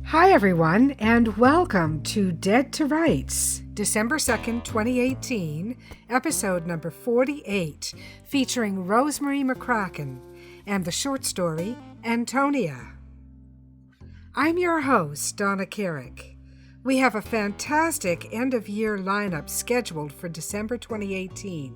Hi, everyone, and welcome to Dead to Rights, December 2nd, 2018, episode number 48, featuring Rosemary McCracken and the short story, Antonia. I'm your host, Ted Carrick. We have a fantastic end-of-year lineup scheduled for December 2018.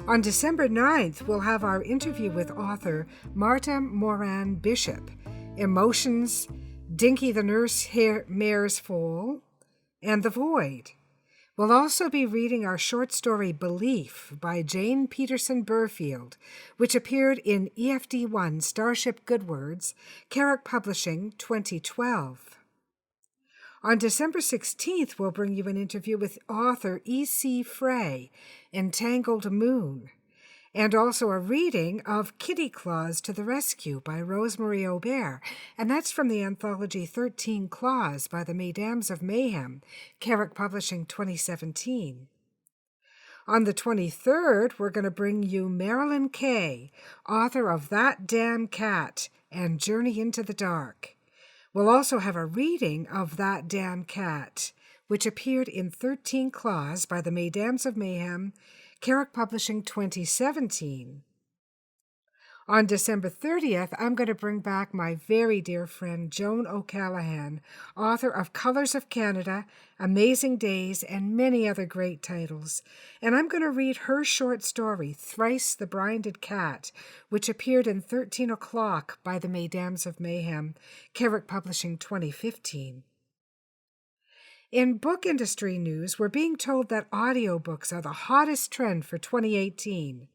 On December 9th, we'll have our interview with author Marta Moran Bishop, Emotions, Dinky the Nurse Mare's Foal, and The Void. We'll also be reading our short story Belief by Jane Peterson Burfield, which appeared in EFD1 Starship Goodwords, Carrick Publishing, 2012. On December 16th, we'll bring you an interview with author E.C. Frey, Entangled Moon, and also a reading of Kitty Claus to the Rescue by Rosemary Aubert, and that's from the anthology 13 Claws by the Mesdames of Mayhem, Carrick Publishing 2017. On the 23rd, we're going to bring you Marilyn Kay, author of That Damn Cat and Journey into the Dark. We'll also have a reading of That Damn Cat, which appeared in 13 Claws by the Mesdames of Mayhem, Carrick Publishing 2017. On December 30th, I'm going to bring back my very dear friend Joan O'Callaghan, author of Colors of Canada, Amazing Days, and many other great titles. And I'm going to read her short story, Thrice the Blinded Cat, which appeared in 13 O'Clock by the Mesdames of Mayhem, Carrick Publishing 2015. In book industry news, we're being told that audiobooks are the hottest trend for 2018.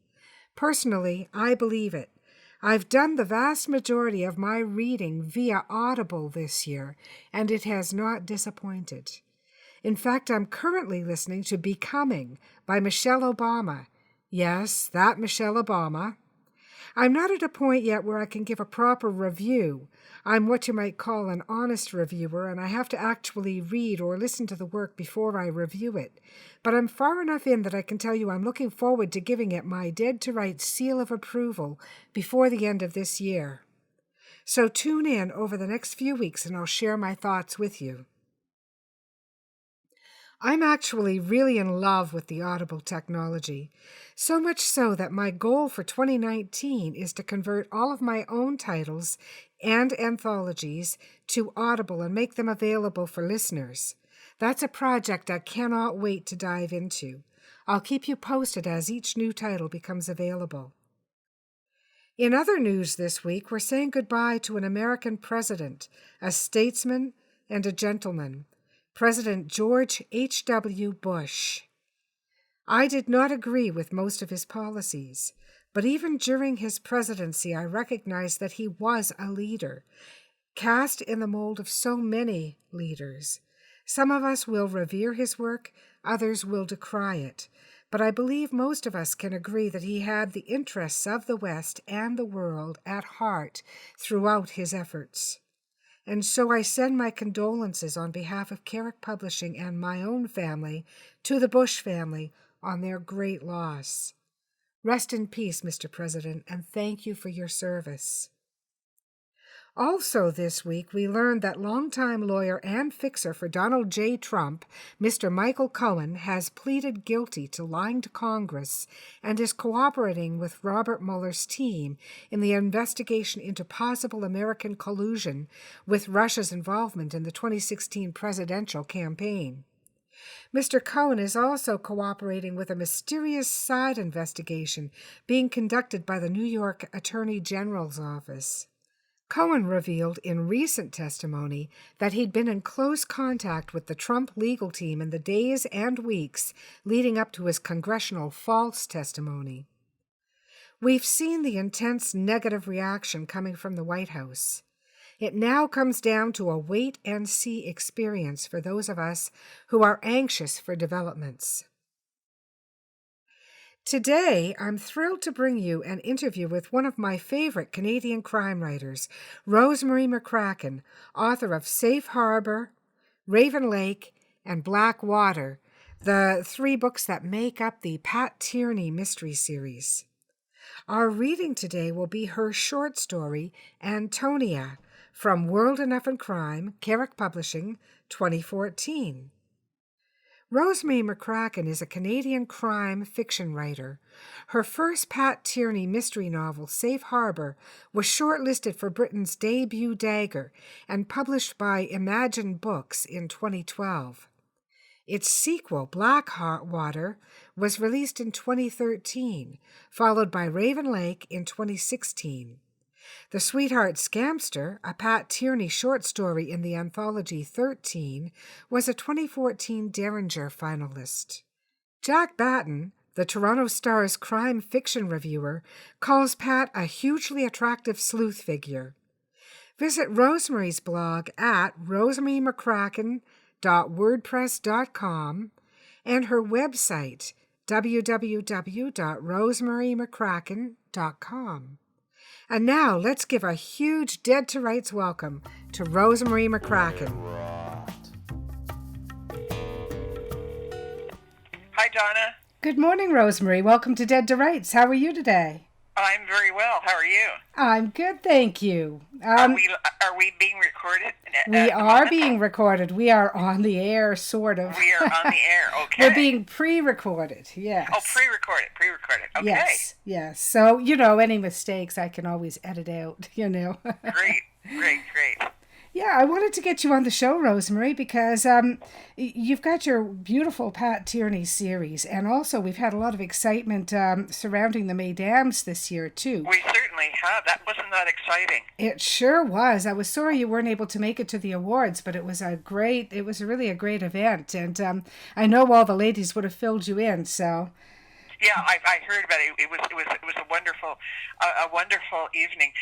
Personally, I believe it. I've done the vast majority of my reading via Audible this year, and it has not disappointed. In fact, I'm currently listening to Becoming by Michelle Obama. Yes, that Michelle Obama. I'm not at a point yet where I can give a proper review. I'm what you might call an honest reviewer, and I have to actually read or listen to the work before I review it. But I'm far enough in that I can tell you I'm looking forward to giving it my Dead to Rights seal of approval before the end of this year. So tune in over the next few weeks and I'll share my thoughts with you. I'm actually really in love with the Audible technology, so much so that my goal for 2019 is to convert all of my own titles and anthologies to Audible and make them available for listeners. That's a project I cannot wait to dive into. I'll keep you posted as each new title becomes available. In other news this week, we're saying goodbye to an American president, a statesman, and a gentleman. President George H.W. Bush. I did not agree with most of his policies, but even during his presidency, I recognized that he was a leader, cast in the mold of so many leaders. Some of us will revere his work, others will decry it, but I believe most of us can agree that he had the interests of the West and the world at heart throughout his efforts. And so I send my condolences on behalf of Carrick Publishing and my own family to the Bush family on their great loss. Rest in peace, Mr. President, and thank you for your service. Also this week, we learned that longtime lawyer and fixer for Donald J. Trump, Mr. Michael Cohen, has pleaded guilty to lying to Congress and is cooperating with Robert Mueller's team in the investigation into possible American collusion with Russia's involvement in the 2016 presidential campaign. Mr. Cohen is also cooperating with a mysterious side investigation being conducted by the New York Attorney General's office. Cohen revealed in recent testimony that he'd been in close contact with the Trump legal team in the days and weeks leading up to his congressional false testimony. We've seen the intense negative reaction coming from the White House. It now comes down to a wait-and-see experience for those of us who are anxious for developments. Today, I'm thrilled to bring you an interview with one of my favorite Canadian crime writers, Rosemary McCracken, author of Safe Harbor, Raven Lake, and Blackwater, the 3 books that make up the Pat Tierney mystery series. Our reading today will be her short story, Antonia, from World Enough and Crime, Carrick Publishing, 2014. Rosemary McCracken is a Canadian crime fiction writer. Her first Pat Tierney mystery novel, Safe Harbor, was shortlisted for Britain's debut Dagger and published by Imagine Books in 2012. Its sequel, Blackwater, was released in 2013, followed by Raven Lake in 2016. The Sweetheart Scamster, a Pat Tierney short story in the anthology 13, was a 2014 Derringer finalist. Jack Batten, the Toronto Star's crime fiction reviewer, calls Pat a hugely attractive sleuth figure. Visit Rosemary's blog at rosemary.mccracken.wordpress.com and her website, www.rosemary.mccracken.com. And now, let's give a huge Dead to Rights welcome to Rosemary McCracken. Hi, Donna. Good morning, Rosemary. Welcome to Dead to Rights. How are you today? I'm very well. How are you? I'm good, thank you. Are we being recorded? We are being recorded. We are on the air, sort of. We are on the air, okay. We're being pre-recorded, yes. Oh, pre-recorded, okay. Yes. So, any mistakes I can always edit out, Great. Yeah, I wanted to get you on the show, Rosemary, because you've got your beautiful Pat Tierney series, and also we've had a lot of excitement surrounding the Mesdames this year, too. We certainly have. Wasn't that exciting? It sure was. I was sorry you weren't able to make it to the awards, but it was really a great event, and I know all the ladies would have filled you in, so... Yeah, I heard about it. It was a wonderful evening.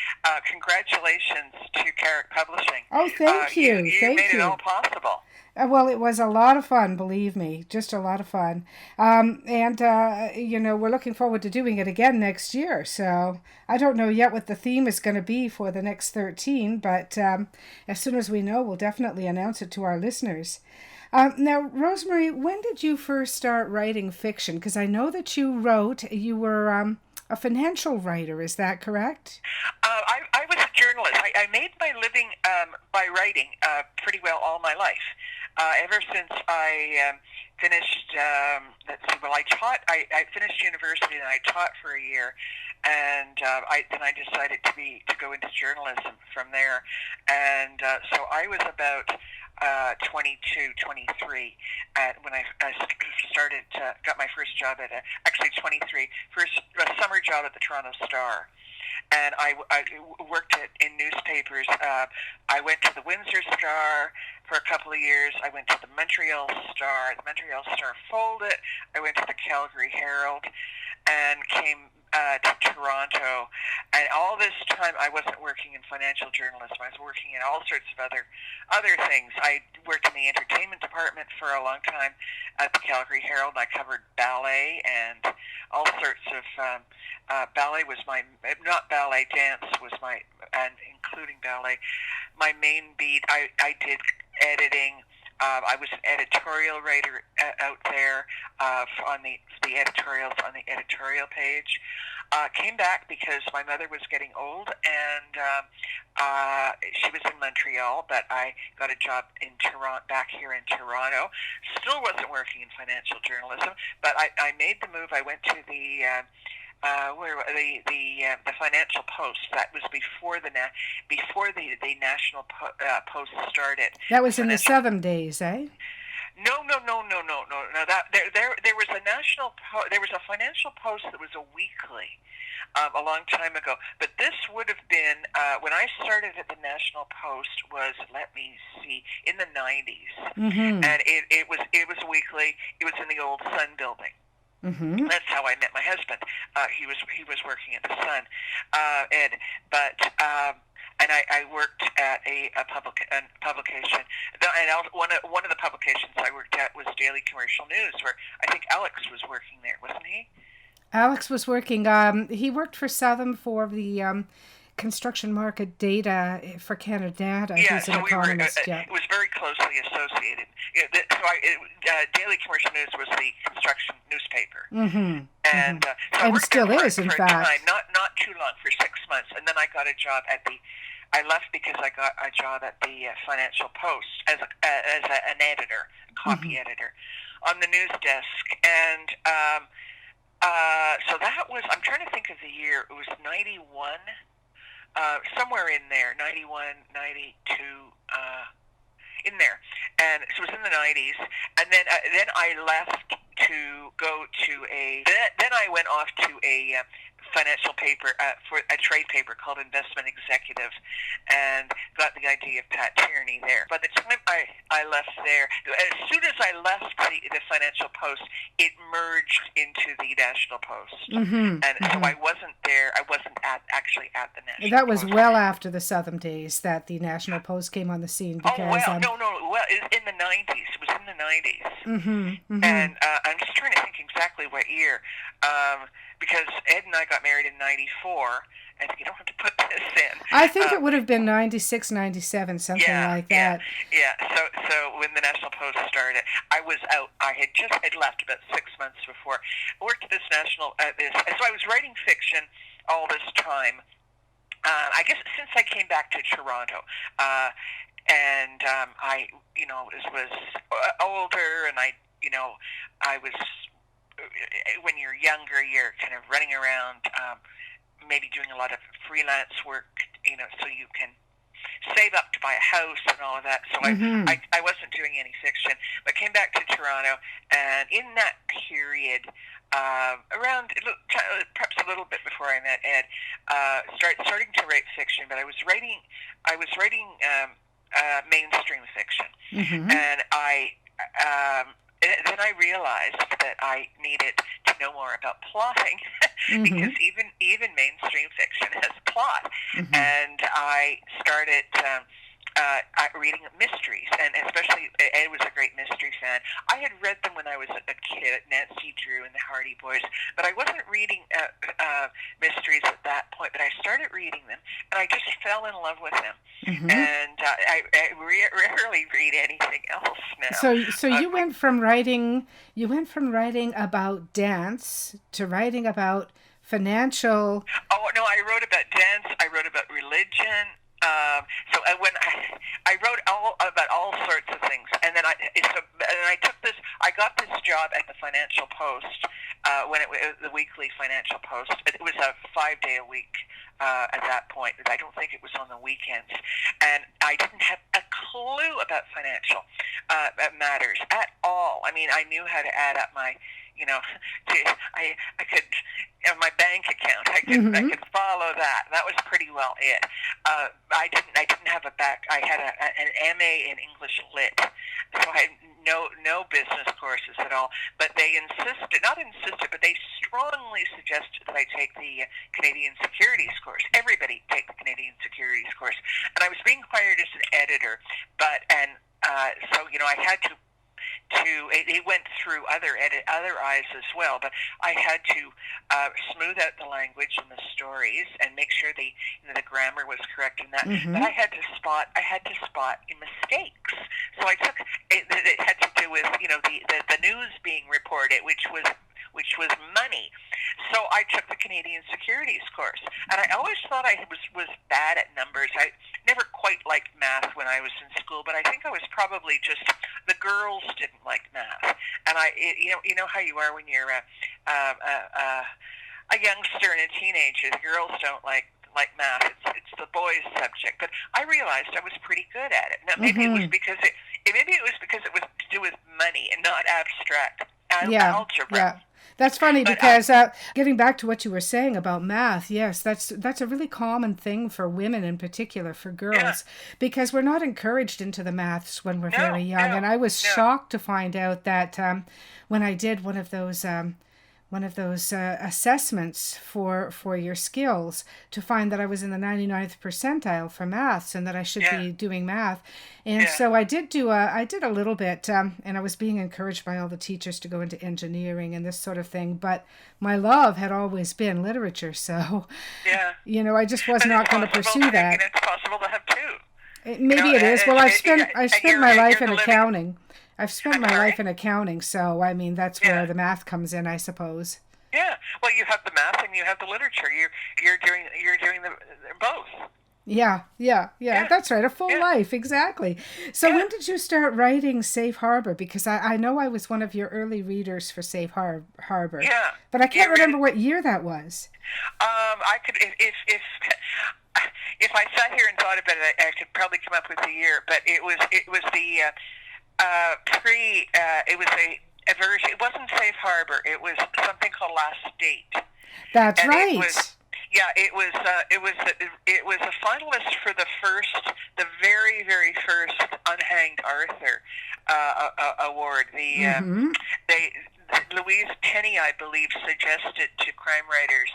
Congratulations to Carrick Publishing. Oh, thank you. You made it all possible. Well, it was a lot of fun, believe me, just a lot of fun. We're looking forward to doing it again next year. So I don't know yet what the theme is going to be for the next 13, but as soon as we know, we'll definitely announce it to our listeners. Now, Rosemary, when did you first start writing fiction? Because I know that you were a financial writer, is that correct? I was a journalist. I made my living by writing pretty well all my life. Ever since I finished, I finished university and I taught for a year, and then I decided to go into journalism from there, and so I was about 22, 23 when I started, got my first job at a summer job at the Toronto Star. And I worked in newspapers. I went to the Windsor Star for a couple of years. I went to the Montreal Star. The Montreal Star folded. I went to the Calgary Herald and came to Toronto. And all this time, I wasn't working in financial journalism. I was working in all sorts of other things. I worked in the entertainment department for a long time at the Calgary Herald. I covered ballet and all sorts of ballet was dance was and including ballet. My main beat, I did editing. I was an editorial writer out there on the editorials on the editorial page. Came back because my mother was getting old, and she was in Montreal, but I got a job in Toronto, back here in Toronto. Still wasn't working in financial journalism, but I made the move. I went to the Financial Post. That was before the National Post started. That was in the 7 days, eh? No. There was a there was a Financial Post that was a weekly a long time ago. But this would have been when I started at the National Post was, let me see, in the 90s, and it was weekly. It was in the old Sun building. Mm-hmm. That's how I met my husband. He was working at the Sun, and I worked at a publication. And one of the publications I worked at was Daily Commercial News, where I think Alex was working there, wasn't he? Alex was working. He worked for Southam for the construction market data for Canada. He's an economist. It was very closely associated. Daily Commercial News was the construction newspaper, and so I worked still there is, in for fact. a time, not too long, for 6 months, and then I got a job at the I left because I got a job at the Financial Post as an editor, copy editor, on the news desk, and so that was. I'm trying to think of the year. It was 91, somewhere in there, 91, 92. In there, and so it was in the 90s, and then I left to go to then I went off to a financial paper for a trade paper called Investment Executive, and got the idea of Pat Tierney there. By the time I left there, as soon as I left the Financial Post, it merged into the National Post, so I wasn't there. I wasn't actually at the National Post. That was well after the Southern days that the National Post came on the scene. Because, in the 90s. It was in the 90s. And I'm just trying to think exactly what year, because Ed and I got married in 94, and you don't have to put this in. I think it would have been 96, 97, something like that. Yeah. So when the National Post started, I was out. I'd left about 6 months before. I worked at this so I was writing fiction all this time. I guess since I came back to Toronto. And I, was older, and I was, when you're younger, you're kind of running around, maybe doing a lot of freelance work, so you can save up to buy a house and all of that. So I wasn't doing any fiction, but came back to Toronto, and in that period, around perhaps a little bit before I met Ed, starting to write fiction, but I was writing mainstream fiction, and then I realized that I needed to know more about plotting, because even mainstream fiction has plot, and I started reading mysteries, and especially Ed was a great mystery fan. I had read them when I was a kid, Nancy Drew and the Hardy Boys, but I wasn't reading mysteries at that point. But I started reading them, and I just fell in love with them. And I rarely read anything else now. So you went from writing about dance to writing about financial. Oh no, I wrote about dance. I wrote about religion. So when I wrote about all sorts of things, and then I got this job at the Financial Post, when it was the weekly Financial Post. It was a 5-day a week at that point. I don't think it was on the weekends, and I didn't have a clue about financial matters at all. I mean, I knew how to add up my, I could. My bank account, I could follow that. That was pretty well it. I didn't have I had an MA in English Lit, so I had no business courses at all. But they but they strongly suggested that I take the Canadian Securities course. Everybody take the Canadian Securities course, and I was being hired as an editor. So I had to. It went through other eyes as well, but I had to smooth out the language and the stories and make sure the grammar was correct in that. But I had to spot mistakes. So I took it had to do with the news being reported, which was money. So I took the Canadian Securities course, and I always thought I was bad at numbers. I never quite liked math when I was in school, but I think I was probably just the girls didn't like math, and you know how you are when you're a youngster and a teenager. The girls don't like math. It's the boys' subject. But I realized I was pretty good at it. Now maybe it was because it was to do with money and not abstract algebra. Yeah. That's funny because getting back to what you were saying about math, yes, that's a really common thing for women in particular, for girls, because we're not encouraged into the maths when we're very young. And I was shocked to find out that when I did one of those assessments for your skills, to find that I was in the 99th percentile for maths and that I should be doing math. And so I did a little bit, and I was being encouraged by all the teachers to go into engineering and this sort of thing. But my love had always been literature. So, I just was not going to pursue that. And it's possible to have two. Maybe it is. Well, I spent my life in accounting. I've spent my life in accounting, so I mean that's where the math comes in, I suppose. Yeah, well, you have the math and you have the literature. You're doing both. Yeah. That's right. A full life, exactly. So when did you start writing Safe Harbor? Because I know I was one of your early readers for Safe Harbor. Yeah. But I can't remember what year that was. I could, if I sat here and thought about it, I could probably come up with the year. But it was the it was a version. It wasn't Safe Harbor. It was something called Last Date. That's right. It was a finalist for the very, very first Unhanged Arthur award. Louise Penny, I believe, suggested to crime writers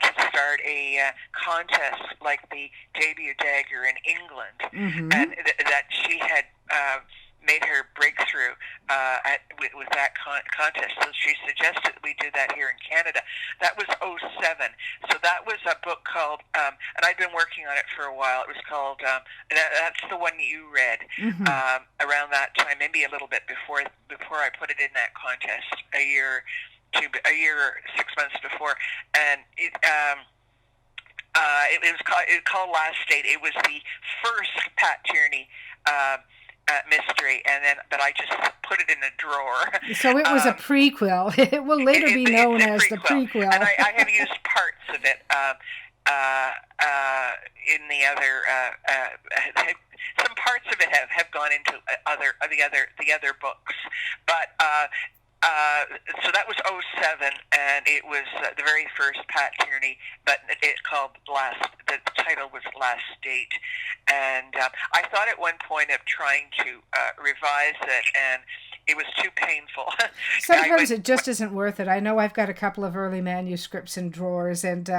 to start a contest like the Debut Dagger in England, and that she had made her breakthrough with that contest. So she suggested we do that here in Canada. That was '07. So that was a book called, and I'd been working on it for a while. It was called, that's the one you read around that time, maybe a little bit before I put it in that contest, a year or 6 months before. And it was called Last Date. It was the first Pat Tierney mystery, but I just put it in a drawer. So it was a prequel. It will later be known as the prequel. And I have used parts of it in the other. Some parts of it have gone into the other books, but. So that was '07, and it was the very first Pat Tierney, but the title was Last Date. And I thought at one point of trying to revise it, and it was too painful. Sometimes it just isn't worth it. I know I've got a couple of early manuscripts in drawers, and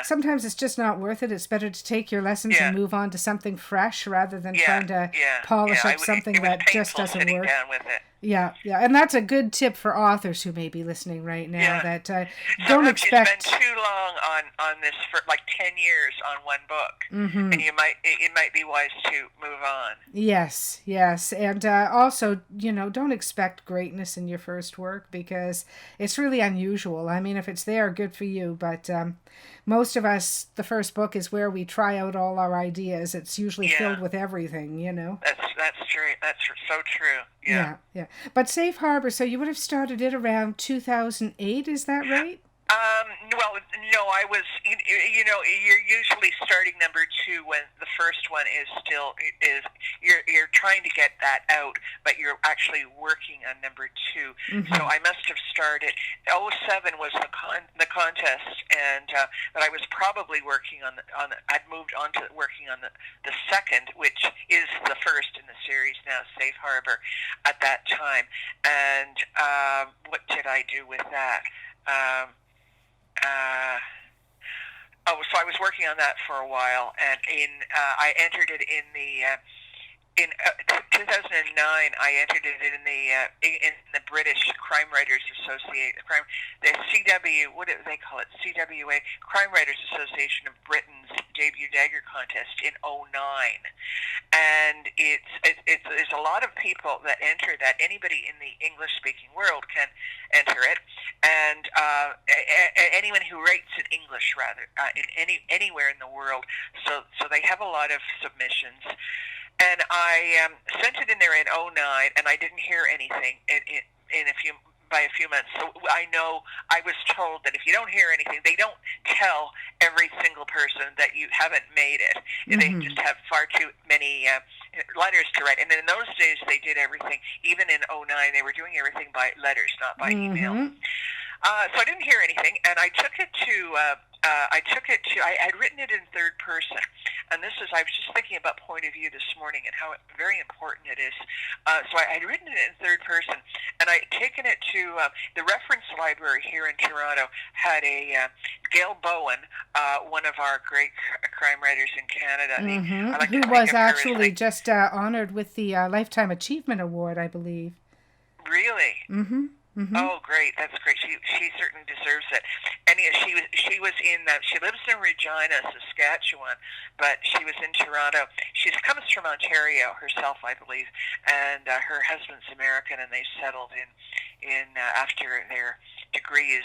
sometimes it's just not worth it. It's better to take your lessons and move on to something fresh rather than trying to polish up something that just doesn't work. Down with it. Yeah, and that's a good tip for authors who may be listening right now. That don't expect. You spend too long on this for like 10 years on one book, and it might be wise to move on. Yes, and also don't expect greatness in your first work because it's really unusual. I mean, if it's there, good for you, but. Most of us, the first book is where we try out all our ideas. It's usually filled with everything, That's true. That's so true. Yeah. But Safe Harbor, so you would have started it around 2008, is that right? Well, no, I was, you're usually starting number 2 when the first one is you're trying to get that out, but you're actually working on number 2. So I must have started, '07 was the contest, and, but I was probably working I'd moved on to working on the second, which is the first in the series now, Safe Harbor, at that time. And, what did I do with that? So I was working on that for a while, and I entered it in 2009. I entered it in the British Crime Writers Association, the CW. What do they call it? CWA, Crime Writers Association of Britain's Debut Dagger contest in '09, and there's a lot of people that enter that. Anybody in the English-speaking world can enter it, and anyone who writes in English, rather, in anywhere in the world. So they have a lot of submissions. And I sent it in there in '09, and I didn't hear anything by a few months. So I know I was told that if you don't hear anything, they don't tell every single person that you haven't made it. They just have far too many letters to write. And then in those days, they did everything. Even in '09, they were doing everything by letters, not by email. So I didn't hear anything, and I took it to. I had written it in third person, and I was just thinking about point of view this morning and how very important it is. So I had written it in third person, and I had taken it to the reference library here in Toronto. Had a Gail Bowen, one of our great crime writers in Canada, who was actually just honored with the Lifetime Achievement Award, I believe. Really? Oh, great! That's great. She certainly deserves it. And she was in she lives in Regina, Saskatchewan, but she was in Toronto. She comes from Ontario herself, I believe, and her husband's American, and they settled in after their degrees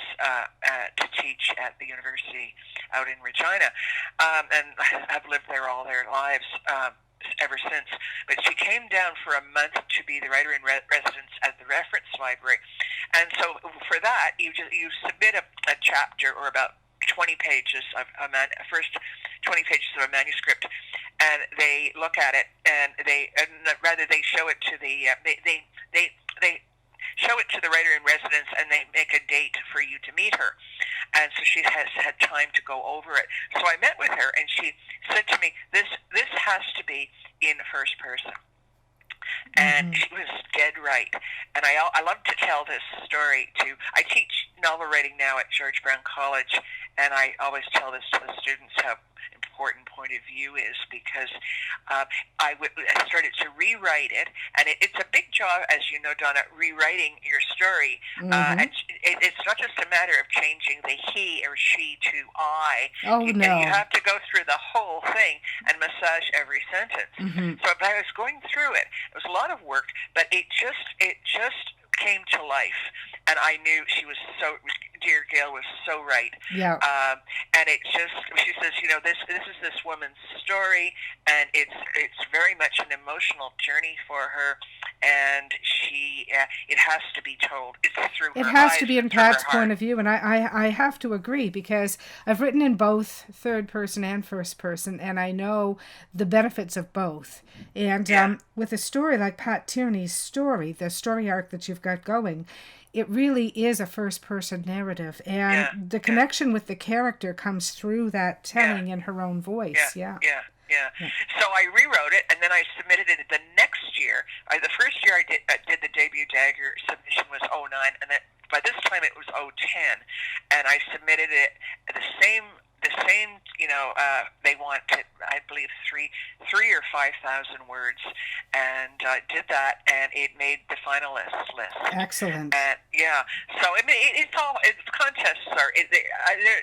to teach at the university out in Regina, and have lived there all their lives. Ever since. But she came down for a month to be the writer in residence at the reference library. And so for that, you submit a chapter, or about 20 pages of first 20 pages of a manuscript, and they look at it, and they show it to the they show it to the writer in residence, and they make a date for you to meet her. And so she has had time to go over it. So I met with her, and she said to me, this has to be in first person. And she was dead right. And I love to tell this story I teach novel writing now at George Brown College, and I always tell this to the students, how important point of view is, because I started to rewrite it, and it's a big job, as you know, Donna, rewriting your story. And it's not just a matter of changing the he or she to I. You have to go through the whole thing and massage every sentence. So I was going through it. It was a lot of work, but it just came to life, and I knew dear Gail was so right. Yeah. And she says, this is this woman's story, and it's very much an emotional journey for her, and it has to be told. It's through her eyes. It has to be in Pat's point of view, and I have to agree, because I've written in both third person and first person, and I know the benefits of both. And with a story like Pat Tierney's story, the story arc that you've got going, it really is a first-person narrative, and the connection with the character comes through that telling in her own voice. Yeah. So I rewrote it, and then I submitted it the next year. The first year I did the debut Dagger submission was 2009, and then by this time it was 2010, and I submitted it the same. They wanted, I believe, 3,000 or 5,000 words, and did that, and it made the finalists list. Excellent. So it's contests are.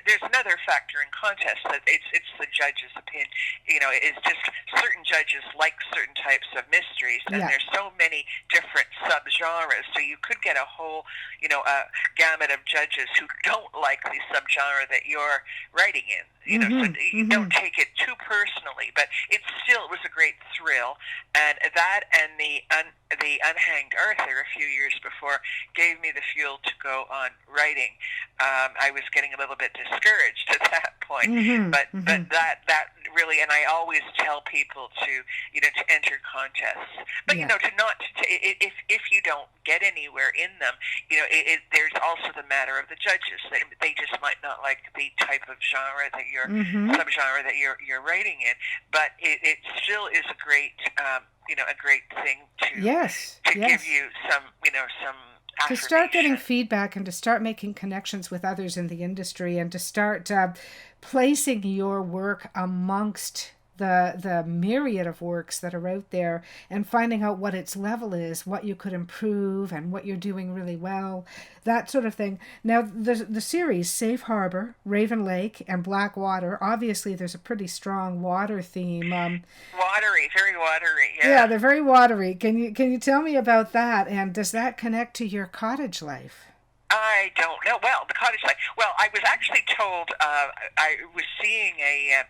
There's another factor in contests that it's the judge's opinion. It's just certain judges like certain types of mysteries, and there's so many different subgenres. So you could get a whole, gamut of judges who don't like the subgenre that you're writing in. So you don't take it too personally, but it was a great thrill, and that and the Unhanged Arthur a few years before gave me the fuel to go on writing. I was getting a little bit discouraged at that point, but that really, and I always tell people to enter contests, but if you don't get anywhere in them, there's also the matter of the judges. They just might not like the type of genre that subgenre that you're writing in, but it still is a great thing to give you some to start getting feedback, and to start making connections with others in the industry, and to start placing your work amongst the myriad of works that are out there, and finding out what its level is, what you could improve, and what you're doing really well, that sort of thing. Now, the series Safe Harbor, Raven Lake, and Blackwater, obviously there's a pretty strong water theme. Watery, very watery. Yeah, they're very watery. Can you tell me about that? And does that connect to your cottage life? I don't know. Well, the cottage life. Well, I was actually told I was seeing a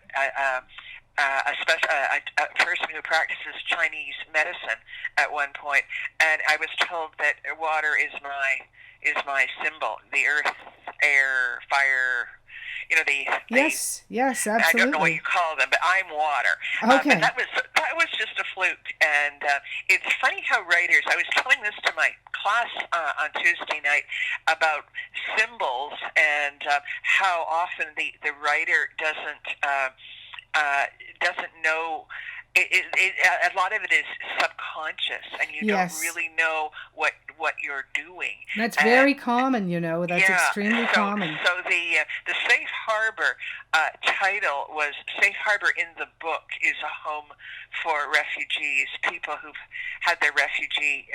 person who practices Chinese medicine at one point, and I was told that water is my symbol. The earth, air, fire. Yes, absolutely. I don't know what you call them, but I'm water. Okay. That was just a fluke, and it's funny how writers. I was telling this to my class on Tuesday night about symbols, and how often the writer doesn't know. A lot of it is subconscious, and you don't really know what you're doing. That's very common, That's extremely common. So the Safe Harbor title was Safe Harbor in the book is a home for refugees, people who've had their refugee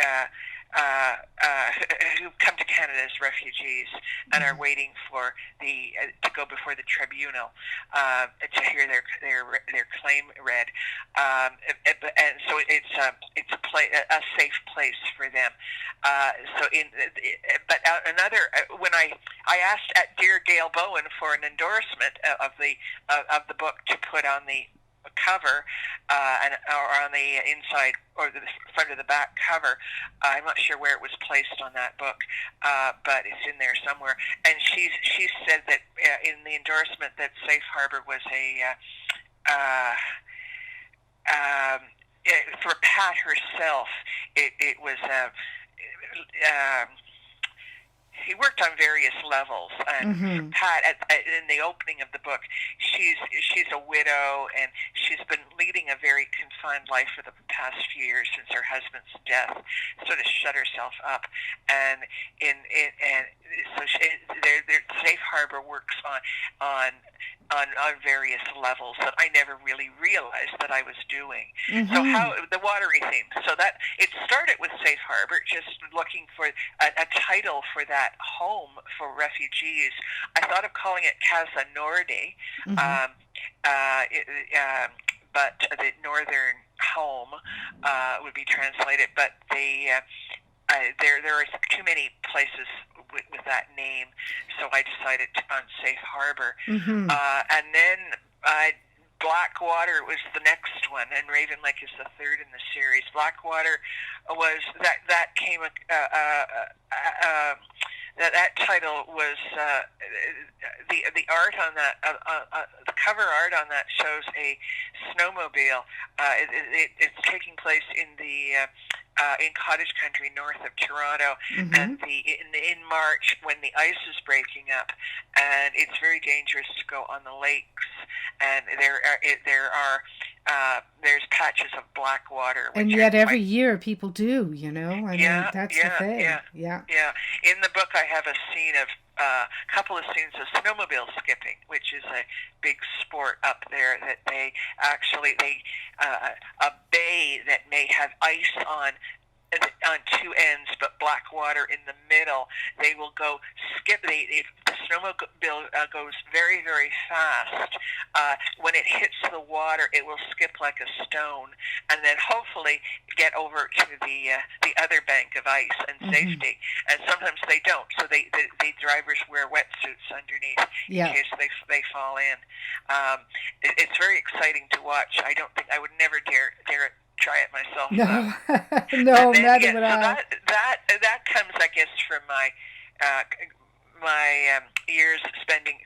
who come to Canada as refugees and are waiting for to go before the tribunal to hear their claim read, and so it's a safe place for them. When I asked at Dear Gail Bowen for an endorsement of the book to put on the cover or on the inside or the front of the back cover. I'm not sure where it was placed on that book, but it's in there somewhere. And she said that in the endorsement that Safe Harbor was for Pat herself. It was he worked on various levels, and Pat, in the opening of the book, she's a widow, and she's been leading a very confined life for the past few years since her husband's death. Sort of shut herself up, and so Safe Harbor works on various levels that I never really realized that I was doing. So how the watery theme. So that it started with Safe Harbor, just looking for a title for that home for refugees. I thought of calling it Casa Norte, but the northern home would be translated. But there are too many places with that name, so I decided on Safe Harbor. And then Blackwater was the next one, and Raven Lake is the third in the series. Blackwater was that came that title was the art on that the cover art on that shows a snowmobile. It's taking place in cottage country north of Toronto, and in March when the ice is breaking up, and it's very dangerous to go on the lakes, and there's patches of black water. And yet every year people do, I mean, that's the thing. Yeah. In the book I have a scene of a couple of scenes of snowmobile skipping, which is a big sport up there. That a bay that may have ice on two ends, but black water in the middle. They will go skip. If the snowmobile goes very, very fast, when it hits the water, it will skip like a stone, and then hopefully get over to the other bank of ice and safety. And sometimes they don't, so the drivers wear wetsuits underneath in case they fall in. It's very exciting to watch. I don't think I would never dare try it myself. No, then, neither would I. That comes, I guess, from my years spending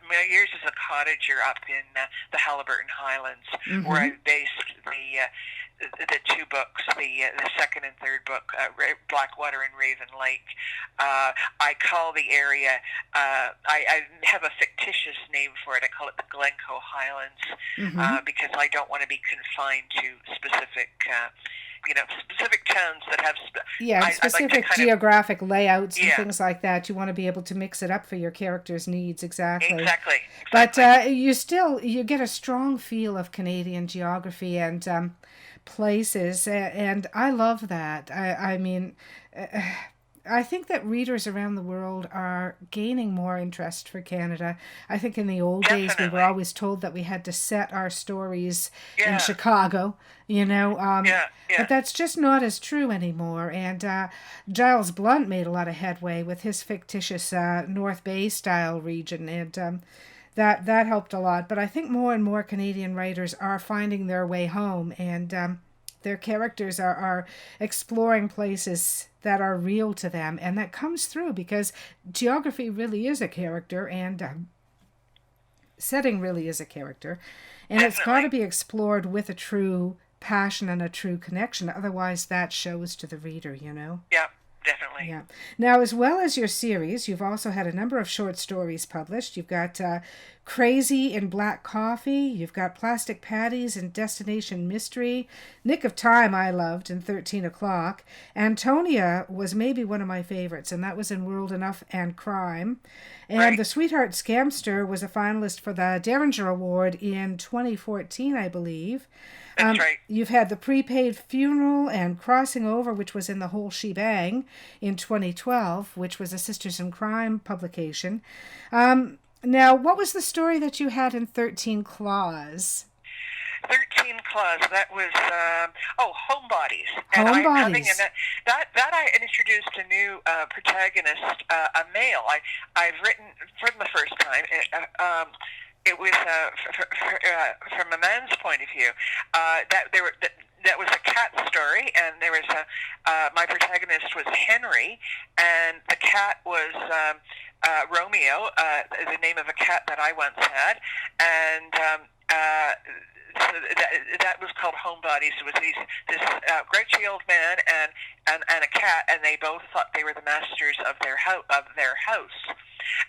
my years as a cottager up in the Halliburton Highlands, where I based the two books, the second and third book, Blackwater and Raven Lake. I call the area, I have a fictitious name for it. I call it the Glencoe Highlands, because I don't want to be confined to specific towns that have specific geographic layouts and things like that. You want to be able to mix it up for your characters' needs. Exactly. But you get a strong feel of Canadian geography and places, and I love that. I mean, I think that readers around the world are gaining more interest for Canada. I think in the old days we were always told that we had to set our stories in Chicago, but that's just not as true anymore. And Giles Blunt made a lot of headway with his fictitious North Bay style region, and that helped a lot. But I think more and more Canadian writers are finding their way home, and their characters are exploring places that are real to them, and that comes through because geography really is a character, and setting really is a character, and it's got to be explored with a true passion and a true connection. Otherwise, that shows to the reader, Yeah, definitely. definitely. Yeah. Now, as well as your series, you've also had a number of short stories published. You've got Crazy in Black Coffee. You've got Plastic Patties and Destination Mystery. Nick of Time I loved in 13 O'Clock. Antonia was maybe one of my favorites, and that was in World Enough and Crime. And Right. The Sweetheart Scamster was a finalist for the Derringer Award in 2014, I believe. That's right. You've had The Prepaid Funeral and Crossing Over, which was in The Whole Shebang in 2012, which was a Sisters in Crime publication. Now, what was the story that you had in 13 Claws? 13 Claws, that was, Homebodies. And Homebodies. that I introduced a new protagonist, a male. I've written, for the first time, it was from a man's point of view. That was a cat story, and there was my protagonist was Henry, and the cat was Romeo, the name of a cat that I once had, and so that was called Homebodies. It was this grouchy old man and a cat, and they both thought they were the masters of their house.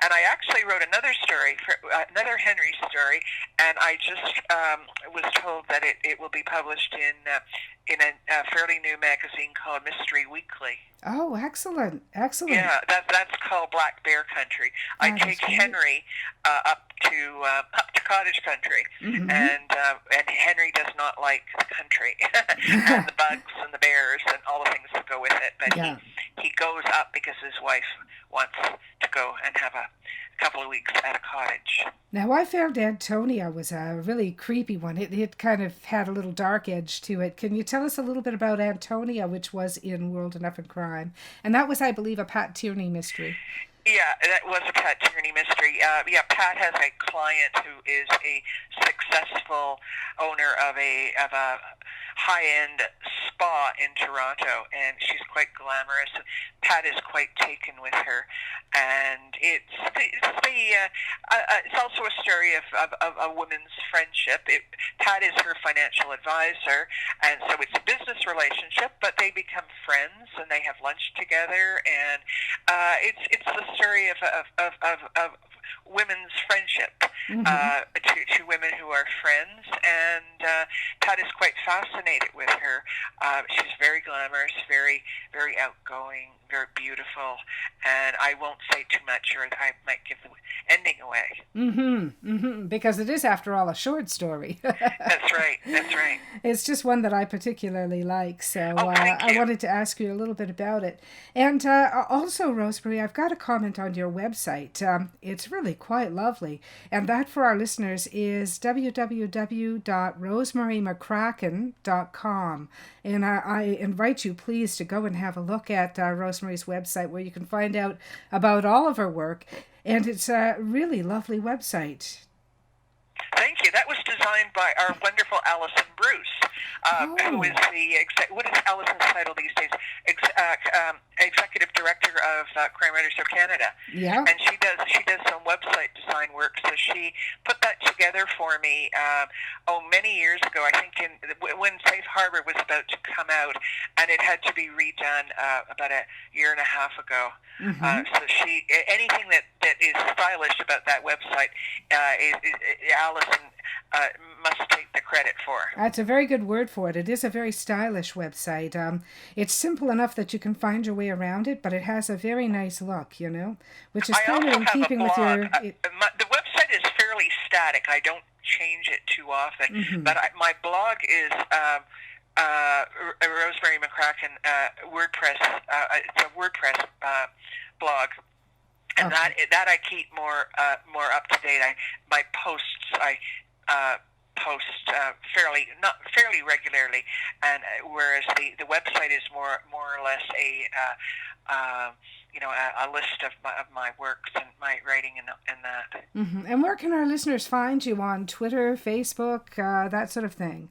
And I actually wrote another story, another Henry story, and I just was told that it will be published in a fairly new magazine called Mystery Weekly. Oh, excellent, excellent. Yeah, that's called Black Bear Country. I take Henry up to cottage country, Mm-hmm. and Henry does not like the country and the bugs and the bears and all the things that go with it. But he goes up because his wife wants to go and have a couple of weeks at a cottage. Now, I found Antonia was a really creepy one. It kind of had a little dark edge to it. Can you tell us a little bit about Antonia, which was in World Enough and Crime? And that was, I believe, a Pat Tierney mystery. Yeah, that was a Pat Tierney mystery. Pat has a client who is a successful owner of a high-end spa in Toronto, and she's quite glamorous. Pat is quite taken with her, and it's also a story of a woman's friendship. Pat is her financial advisor, and so it's a business relationship, but they become friends and they have lunch together, and it's the story of women's friendship to women who are friends, and Pat is quite fascinated with her. She's very glamorous, very, very outgoing, very beautiful, and I won't say too much or I might give the ending away. Because it is, after all, a short story. That's right. It's just one that I particularly like, so thank you. I wanted to ask you a little bit about it. And also, Rosemary, I've got a comment on your website. It's really quite lovely, and that for our listeners is www.rosemariemccracken.com. And I invite you, please, to go and have a look at Rosemary's website, where you can find out about all of her work. And it's a really lovely website. Thank you. That was designed by our wonderful Alison Bruce, who is what is Alison's title these days? Executive Director of Crime Writers of Canada. Yeah. And she does some website design work. So she put that together for me many years ago. I think when Safe Harbor was about to come out, and it had to be redone about a year and a half ago. So anything that is stylish about that website, Alison must take the credit for. That's a very good word for it. It is a very stylish website. It's simple enough that you can find your way around it, but it has a very nice look, which is kind of in keeping with your... The website is fairly static. I don't change it too often, but my blog is Rosemary McCracken WordPress. It's a WordPress blog. And that I keep more up to date. My posts I post fairly regularly, and whereas the website is more or less a list of my works and my writing and that. And where can our listeners find you? On Twitter, Facebook, that sort of thing?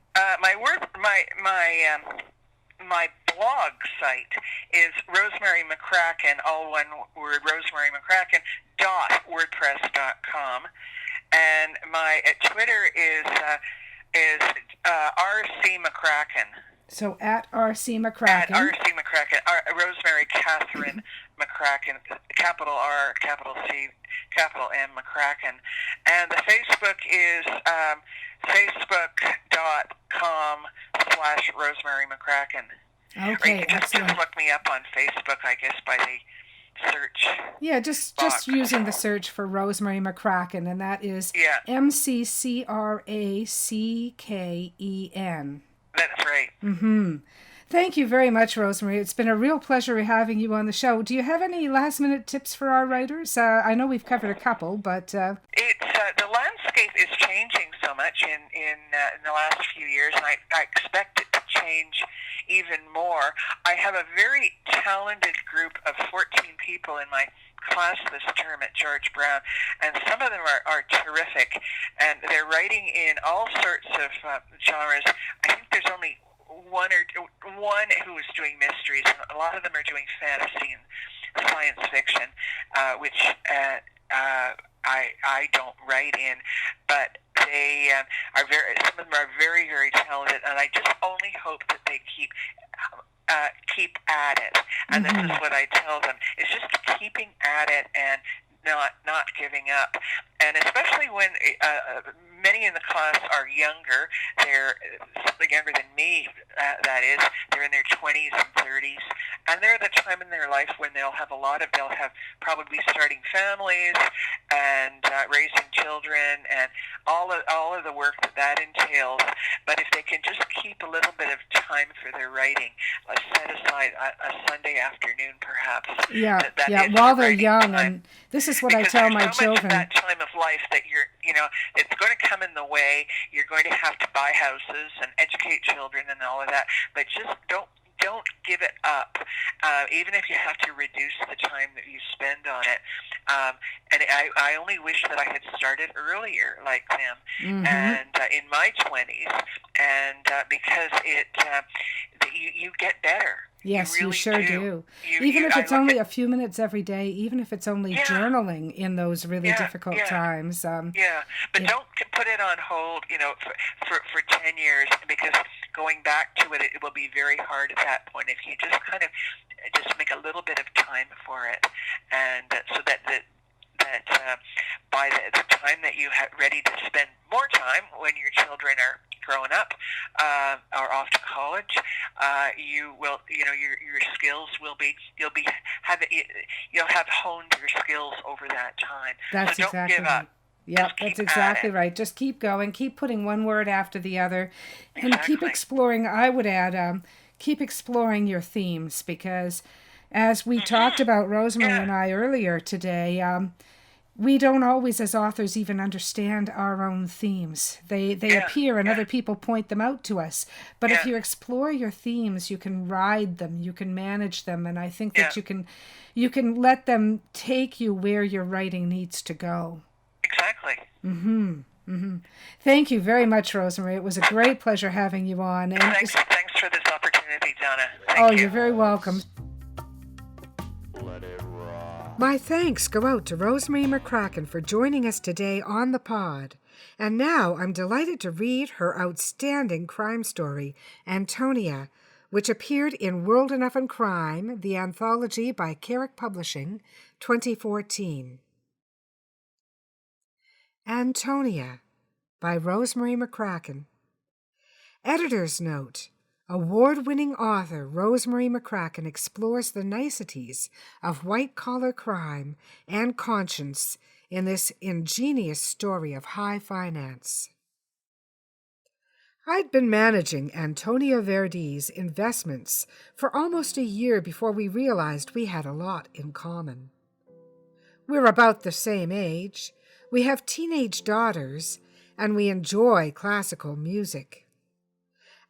My blog site is Rosemary McCracken, all one word, Rosemary McCracken .wordpress.com, and my Twitter is RC McCracken. So at RC McCracken. At RC McCracken. McCracken, Rosemary Catherine McCracken, capital R, capital C, capital M McCracken, and the Facebook is facebook.com/Rosemary McCracken. Okay, or you can just excellent. look me up on Facebook, I guess, by the search. Yeah, just using the search for Rosemary McCracken, and that is McCracken. That's right. Mm-hmm. Thank you very much, Rosemary. It's been a real pleasure having you on the show. Do you have any last-minute tips for our writers? I know we've covered a couple, but... It's the landscape is changing so much in the last few years, and I expect it to change even more. I have a very talented group of 14 people in my class this term at George Brown, and some of them are terrific, and they're writing in all sorts of genres. I think there's only one who is doing mysteries, and a lot of them are doing fantasy and science fiction, which I don't write in, but they are some of them are very, very talented, and I just only hope that they keep at it. And this is what I tell them: is just keeping at it and not giving up. And especially when many in the class are younger, they're younger than me, that is, they're in their 20s and 30s, and they're at the time in their life when they'll have probably starting families and raising children and all of the work that entails. But if they can just keep a little bit of time for their writing, set aside a Sunday afternoon perhaps. While they're young, time. And this is what I tell my children. Much of that time of life that it's going to come in the way. You're going to have to buy houses and educate children and all of that, but just don't give it up, even if you have to reduce the time that you spend on it. And I only wish that I had started earlier like them, and in my 20s, and because you get better. Yes, you, really you sure do. Even if it's only a few minutes every day, even if it's only journaling in those really difficult times. But don't put it on hold, for 10 years, because going back to it will be very hard at that point. If you just kind of just make a little bit of time for it, and so that by the time that you have ready to spend more time when your children are grown up or off to college, you will, your skills will be, you'll have honed your skills over that time. That's so don't exactly give right. up. Yep, that's exactly right. Just keep going, keep putting one word after the other, and keep exploring. I would add, keep exploring your themes, because as we talked about, Rosemary and I, earlier today, we don't always, as authors, even understand our own themes. They appear and other people point them out to us. But if you explore your themes, you can ride them, you can manage them, and I think that you can let them take you where your writing needs to go. Exactly. Thank you very much, Rosemary. It was a great pleasure having you on. And thanks for this opportunity, Donna. Thank you. You're very welcome. My thanks go out to Rosemary McCracken for joining us today on the pod. And now I'm delighted to read her outstanding crime story, Antonia, which appeared in World Enough and Crime, the anthology by Carrick Publishing, 2014. Antonia by Rosemary McCracken. Editor's note. Award-winning author Rosemary McCracken explores the niceties of white-collar crime and conscience in this ingenious story of high finance. I'd been managing Antonia Verdi's investments for almost a year before we realized we had a lot in common. We're about the same age, we have teenage daughters, and we enjoy classical music.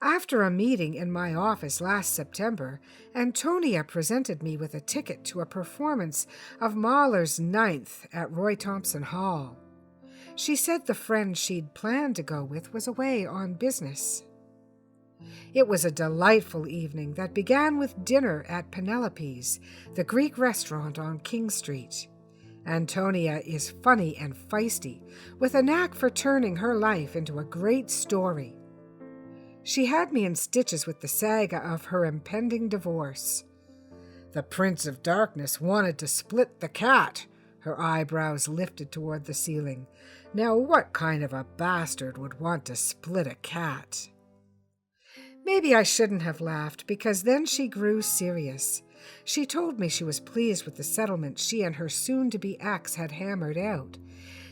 After a meeting in my office last September, Antonia presented me with a ticket to a performance of Mahler's Ninth at Roy Thompson Hall. She said the friend she'd planned to go with was away on business. It was a delightful evening that began with dinner at Penelope's, the Greek restaurant on King Street. Antonia is funny and feisty, with a knack for turning her life into a great story. She had me in stitches with the saga of her impending divorce. The Prince of Darkness wanted to split the cat. Her eyebrows lifted toward the ceiling. Now what kind of a bastard would want to split a cat? Maybe I shouldn't have laughed, because then she grew serious. She told me she was pleased with the settlement she and her soon-to-be ex had hammered out.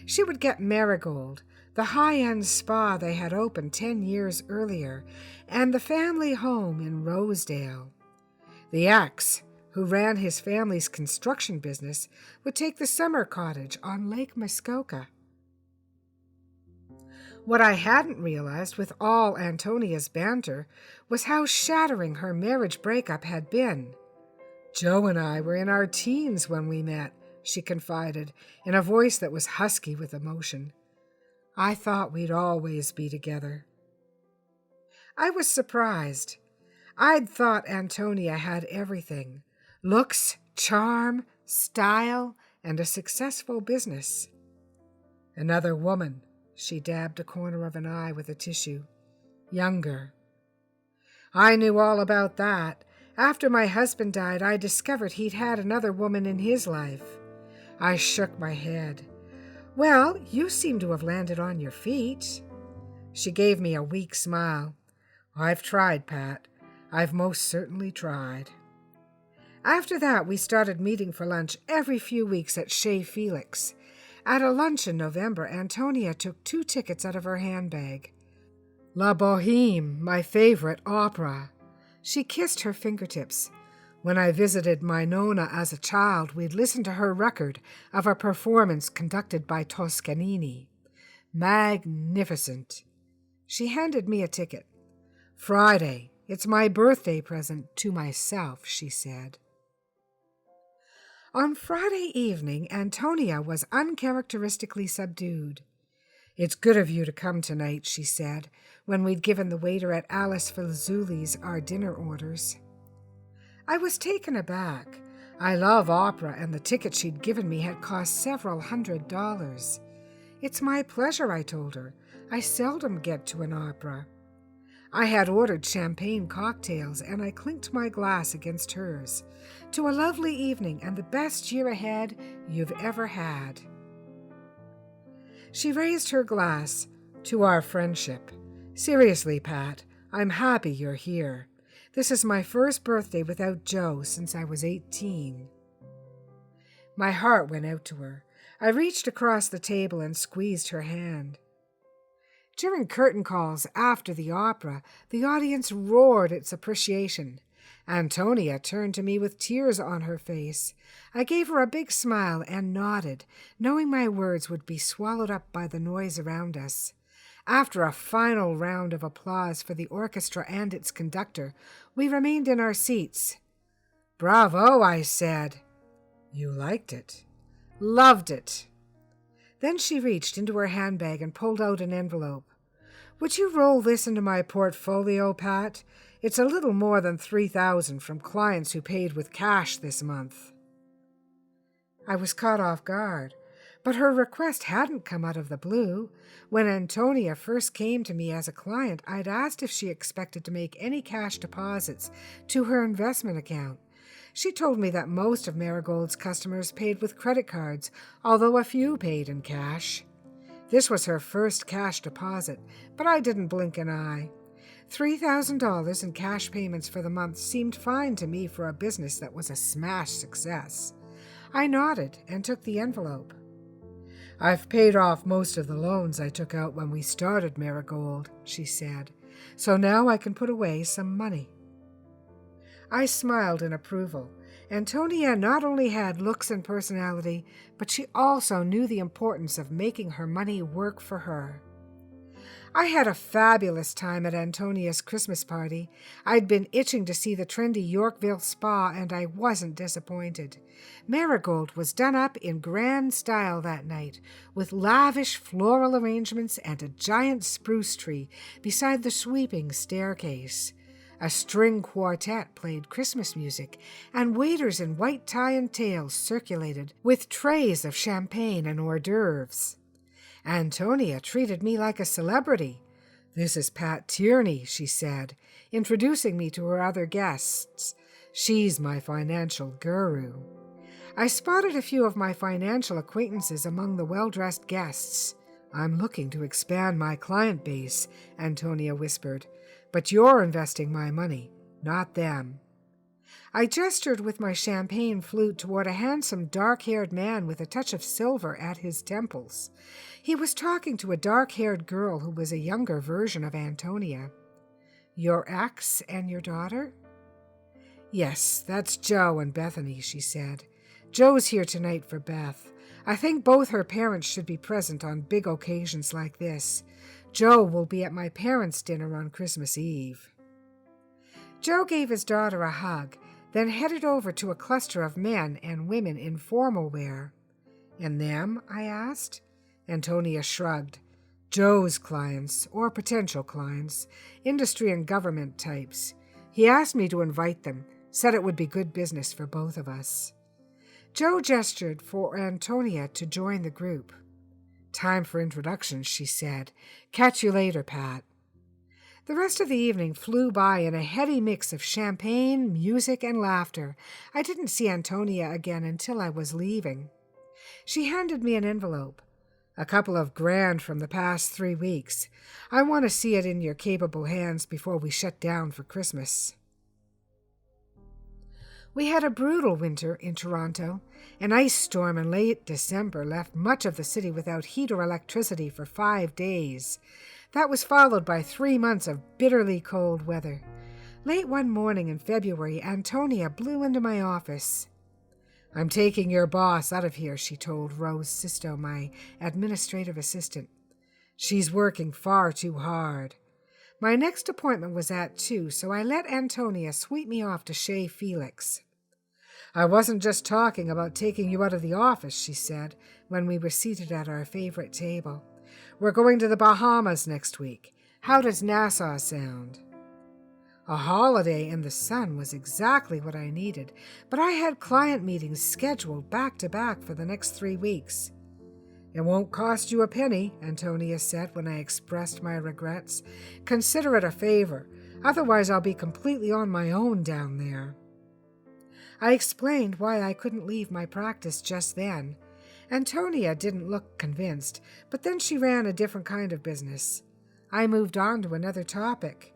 She would get Marigold, the high-end spa they had opened 10 years earlier, and the family home in Rosedale. The ex, who ran his family's construction business, would take the summer cottage on Lake Muskoka. What I hadn't realized with all Antonia's banter was how shattering her marriage breakup had been. "Joe and I were in our teens when we met," she confided, in a voice that was husky with emotion. "I thought we'd always be together." I was surprised. I'd thought Antonia had everything: looks, charm, style, and a successful business. "Another woman," she dabbed a corner of an eye with a tissue. "Younger." "I knew all about that. After my husband died, I discovered he'd had another woman in his life." I shook my head. "Well, you seem to have landed on your feet." She gave me a weak smile. "I've tried, Pat. I've most certainly tried." After that, we started meeting for lunch every few weeks at Chez Felix. At a lunch in November, Antonia took 2 tickets out of her handbag. La Bohème, my favorite opera. She kissed her fingertips. When I visited my Nonna as a child, we'd listen to her record of a performance conducted by Toscanini. Magnificent. She handed me a ticket. "Friday. It's my birthday present to myself," she said. On Friday evening, Antonia was uncharacteristically subdued. "It's good of you to come tonight," she said, when we'd given the waiter at Alice Fazzuli's our dinner orders. I was taken aback. I love opera, and the ticket she'd given me had cost several $100s. "It's my pleasure," I told her. "I seldom get to an opera." I had ordered champagne cocktails, and I clinked my glass against hers. "To a lovely evening and the best year ahead you've ever had." She raised her glass. "To our friendship. Seriously, Pat, I'm happy you're here. This is my first birthday without Joe since I was 18. My heart went out to her. I reached across the table and squeezed her hand. During curtain calls after the opera, the audience roared its appreciation. Antonia turned to me with tears on her face. I gave her a big smile and nodded, knowing my words would be swallowed up by the noise around us. After a final round of applause for the orchestra and its conductor, we remained in our seats. "Bravo," I said. "You liked it?" "Loved it." Then she reached into her handbag and pulled out an envelope. "Would you roll this into my portfolio, Pat? It's a little more than $3,000 from clients who paid with cash this month." I was caught off guard, but her request hadn't come out of the blue. When Antonia first came to me as a client, I'd asked if she expected to make any cash deposits to her investment account. She told me that most of Marigold's customers paid with credit cards, although a few paid in cash. This was her first cash deposit, but I didn't blink an eye. $3,000 in cash payments for the month seemed fine to me for a business that was a smash success. I nodded and took the envelope. "I've paid off most of the loans I took out when we started Marigold," she said, "so now I can put away some money." I smiled in approval. Antonia not only had looks and personality, but she also knew the importance of making her money work for her. I had a fabulous time at Antonia's Christmas party. I'd been itching to see the trendy Yorkville spa, and I wasn't disappointed. Marigold was done up in grand style that night, with lavish floral arrangements and a giant spruce tree beside the sweeping staircase. A string quartet played Christmas music, and waiters in white tie and tails circulated with trays of champagne and hors d'oeuvres. Antonia treated me like a celebrity. "This is Pat Tierney," she said, introducing me to her other guests. She's my financial guru. I spotted a few of my financial acquaintances among the well-dressed guests. I'm looking to expand my client base, Antonia whispered, but you're investing my money, not them. I gestured with my champagne flute toward a handsome, dark-haired man with a touch of silver at his temples. He was talking to a dark-haired girl who was a younger version of Antonia. Your ex and your daughter? Yes, that's Joe and Bethany, she said. Joe's here tonight for Beth. I think both her parents should be present on big occasions like this. Joe will be at my parents' dinner on Christmas Eve. Joe gave his daughter a hug, then headed over to a cluster of men and women in formal wear. And them? I asked. Antonia shrugged. Joe's clients, or potential clients, industry and government types. He asked me to invite them, said it would be good business for both of us. Joe gestured for Antonia to join the group. Time for introductions, she said. Catch you later, Pat. The rest of the evening flew by in a heady mix of champagne, music, and laughter. I didn't see Antonia again until I was leaving. She handed me an envelope. A couple of grand from the past 3 weeks. I want to see it in your capable hands before we shut down for Christmas. We had a brutal winter in Toronto. An ice storm in late December left much of the city without heat or electricity for 5 days. That was followed by 3 months of bitterly cold weather. Late one morning in February, Antonia blew into my office. I'm taking your boss out of here, she told Rose Sisto, my administrative assistant. She's working far too hard. My next appointment was at 2, so I let Antonia sweep me off to Chez Felix. I wasn't just talking about taking you out of the office, she said, when we were seated at our favorite table. We're going to the Bahamas next week. How does Nassau sound? A holiday in the sun was exactly what I needed, but I had client meetings scheduled back-to-back for the next 3 weeks. It won't cost you a penny, Antonia said when I expressed my regrets. Consider it a favor. Otherwise, I'll be completely on my own down there. I explained why I couldn't leave my practice just then. Antonia didn't look convinced, but then she ran a different kind of business. I moved on to another topic.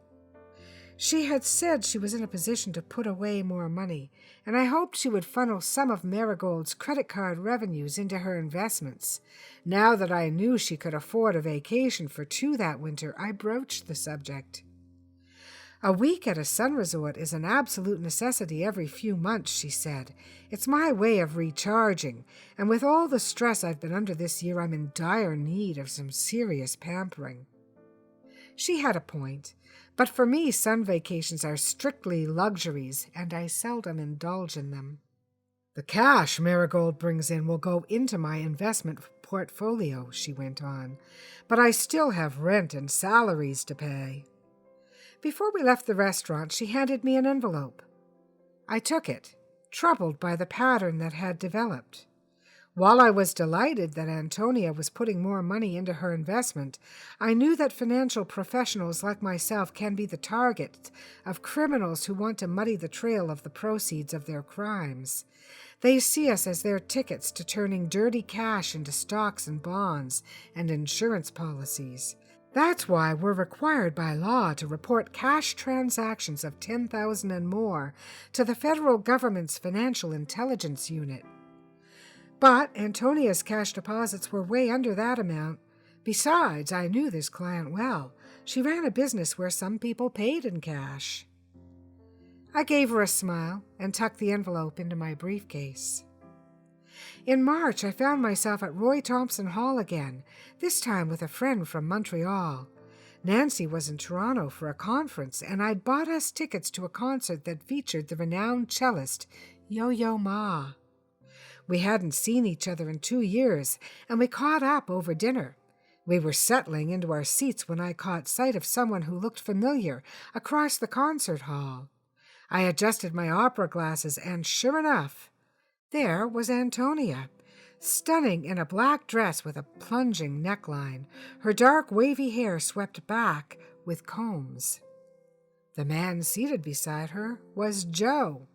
She had said she was in a position to put away more money, and I hoped she would funnel some of Marigold's credit card revenues into her investments. Now that I knew she could afford a vacation for 2 that winter, I broached the subject. A week at a sun resort is an absolute necessity every few months, she said. It's my way of recharging, and with all the stress I've been under this year, I'm in dire need of some serious pampering. She had a point. But for me, sun vacations are strictly luxuries, and I seldom indulge in them. The cash Marigold brings in will go into my investment portfolio, she went on, but I still have rent and salaries to pay. Before we left the restaurant, she handed me an envelope. I took it, troubled by the pattern that had developed. While I was delighted that Antonia was putting more money into her investment, I knew that financial professionals like myself can be the target of criminals who want to muddy the trail of the proceeds of their crimes. They see us as their tickets to turning dirty cash into stocks and bonds and insurance policies. That's why we're required by law to report cash transactions of $10,000 and more to the federal government's Financial Intelligence Unit. But Antonia's cash deposits were way under that amount. Besides, I knew this client well. She ran a business where some people paid in cash. I gave her a smile and tucked the envelope into my briefcase. In March, I found myself at Roy Thompson Hall again, this time with a friend from Montreal. Nancy was in Toronto for a conference, and I'd bought us tickets to a concert that featured the renowned cellist Yo-Yo Ma. We hadn't seen each other in 2 years, and we caught up over dinner. We were settling into our seats when I caught sight of someone who looked familiar across the concert hall. I adjusted my opera glasses, and sure enough, there was Antonia, stunning in a black dress with a plunging neckline, her dark wavy hair swept back with combs. The man seated beside her was Joe.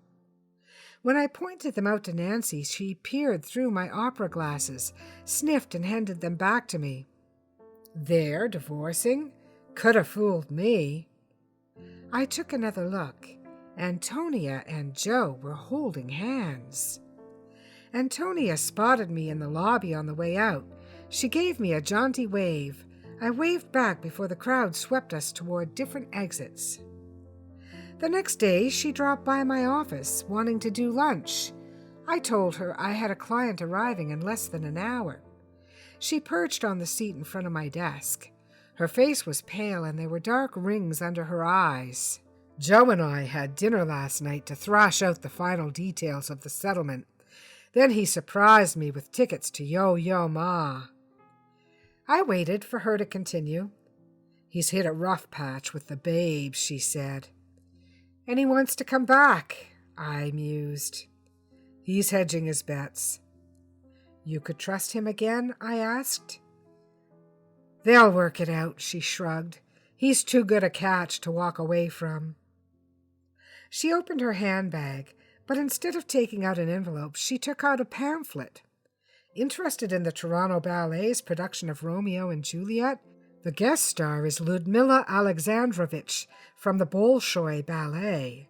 When I pointed them out to Nancy, she peered through my opera glasses, sniffed, and handed them back to me. They're divorcing? Could have fooled me. I took another look. Antonia and Joe were holding hands. Antonia spotted me in the lobby on the way out. She gave me a jaunty wave. I waved back before the crowd swept us toward different exits. The next day, she dropped by my office, wanting to do lunch. I told her I had a client arriving in less than an hour. She perched on the seat in front of my desk. Her face was pale, and there were dark rings under her eyes. Joe and I had dinner last night to thrash out the final details of the settlement. Then he surprised me with tickets to Yo-Yo Ma. I waited for her to continue. He's hit a rough patch with the babe, she said. And he wants to come back, I mused. He's hedging his bets. You could trust him again? I asked. They'll work it out, she shrugged. He's too good a catch to walk away from. She opened her handbag, but instead of taking out an envelope, she took out a pamphlet. Interested in the Toronto Ballet's production of Romeo and Juliet? The guest star is Ludmila Alexandrovich from the Bolshoi Ballet.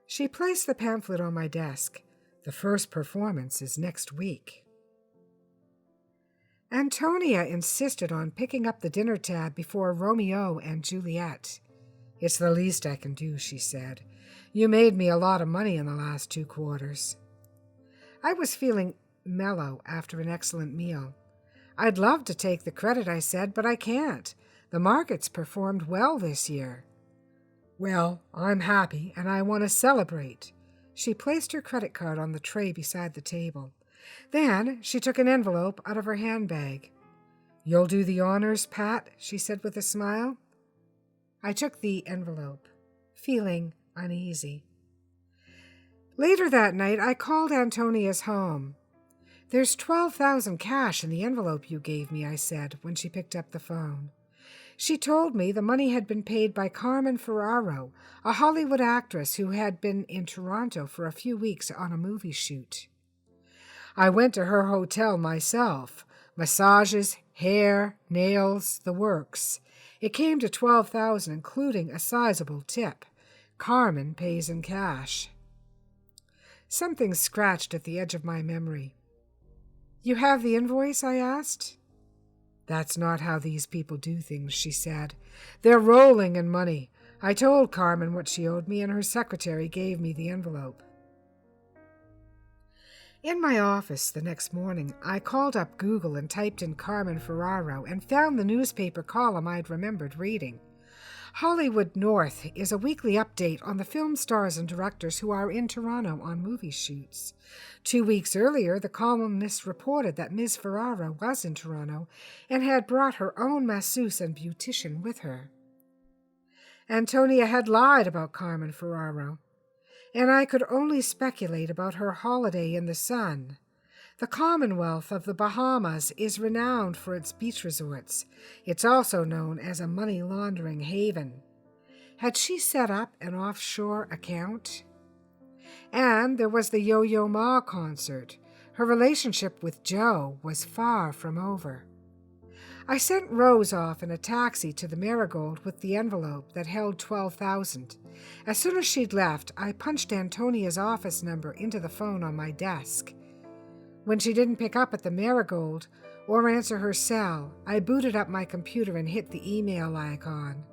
She placed the pamphlet on my desk. The first performance is next week. Antonia insisted on picking up the dinner tab before Romeo and Juliet. It's the least I can do, she said. You made me a lot of money in the last 2 quarters. I was feeling mellow after an excellent meal. I'd love to take the credit, I said, but I can't. The market's performed well this year. Well, I'm happy, and I want to celebrate. She placed her credit card on the tray beside the table. Then she took an envelope out of her handbag. You'll do the honors, Pat, she said with a smile. I took the envelope, feeling uneasy. Later that night, I called Antonia's home. There's $12,000 cash in the envelope you gave me, I said, when she picked up the phone. She told me the money had been paid by Carmen Ferraro, a Hollywood actress who had been in Toronto for a few weeks on a movie shoot. I went to her hotel myself. Massages, hair, nails, the works. It came to $12,000, including a sizable tip. Carmen pays in cash. Something scratched at the edge of my memory. You have the invoice? I asked. That's not how these people do things, she said. They're rolling in money. I told Carmen what she owed me, and her secretary gave me the envelope. In my office the next morning, I called up Google and typed in Carmen Ferraro and found the newspaper column I'd remembered reading. Hollywood North is a weekly update on the film stars and directors who are in Toronto on movie shoots. 2 weeks earlier, the columnist reported that Ms. Ferraro was in Toronto and had brought her own masseuse and beautician with her. Antonia had lied about Carmen Ferraro, and I could only speculate about her holiday in the sun. The Commonwealth of the Bahamas is renowned for its beach resorts. It's also known as a money-laundering haven. Had she set up an offshore account? And there was the Yo-Yo Ma concert. Her relationship with Joe was far from over. I sent Rose off in a taxi to the Marigold with the envelope that held $12,000. As soon as she'd left, I punched Antonia's office number into the phone on my desk. When she didn't pick up at the Marigold or answer her cell, I booted up my computer and hit the email icon.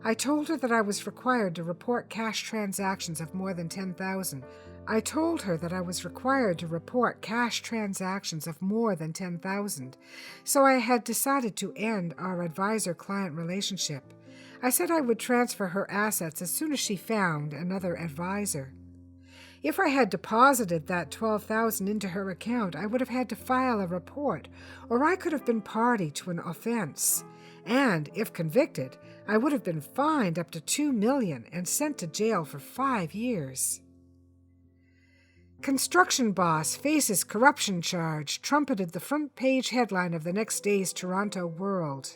I told her that I was required to report cash transactions of more than $10,000. So I had decided to end our advisor-client relationship. I said I would transfer her assets as soon as she found another advisor. If I had deposited that $12,000 into her account, I would have had to file a report, or I could have been party to an offense. And, if convicted, I would have been fined up to $2 million and sent to jail for 5 years. Construction boss faces corruption charge, trumpeted the front page headline of the next day's Toronto World.